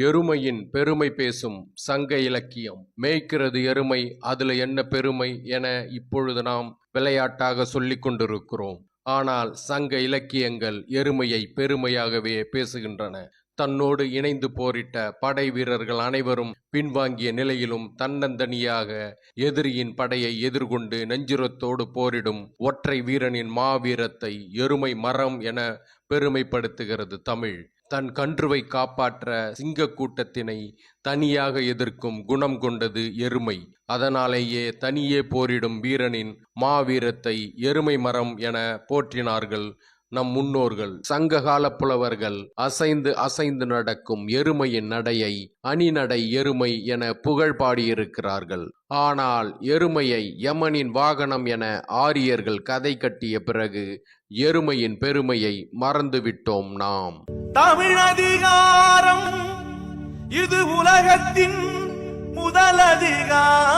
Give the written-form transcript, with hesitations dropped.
எருமையின் பெருமை பேசும் சங்க இலக்கியம். மேய்க்கிறது எருமை, அதுல என்ன பெருமை என இப்பொழுது நாம் விளையாட்டாக சொல்லிக் கொண்டிருக்கிறோம். ஆனால் சங்க இலக்கியங்கள் எருமையை பெருமையாகவே பேசுகின்றன. தன்னோடு இணைந்து போரிட்ட படை வீரர்கள் அனைவரும் பின்வாங்கிய நிலையிலும் தன்னந்தனியாக எதிரியின் படையை எதிர்கொண்டு நெஞ்சுரத்தோடு போரிடும் ஒற்றை வீரனின் மாவீரத்தை எருமை மரம் என பெருமைப்படுத்துகிறது தமிழ். தன் கன்றுவை காப்பாற்ற சிங்க கூட்டத்தினை தனியாக எதிர்க்கும் குணம் கொண்டது எருமை. அதனாலேயே தனியே போரிடும் வீரனின் மாவீரத்தை எருமை மரம் என போற்றினார்கள் நம் முன்னோர்கள். சங்ககால புலவர்கள் அசைந்து அசைந்து நடக்கும் எருமையின் நடையை அணிநடை எருமை என புகழ் பாடியிருக்கிறார்கள். ஆனால் எருமையை யமனின் வாகனம் என ஆரியர்கள் கதை கட்டிய பிறகு எருமையின் பெருமையை மறந்துவிட்டோம் நாம். தமிழதிகாரம் இது உலகத்தின் முதலதிகாரம்.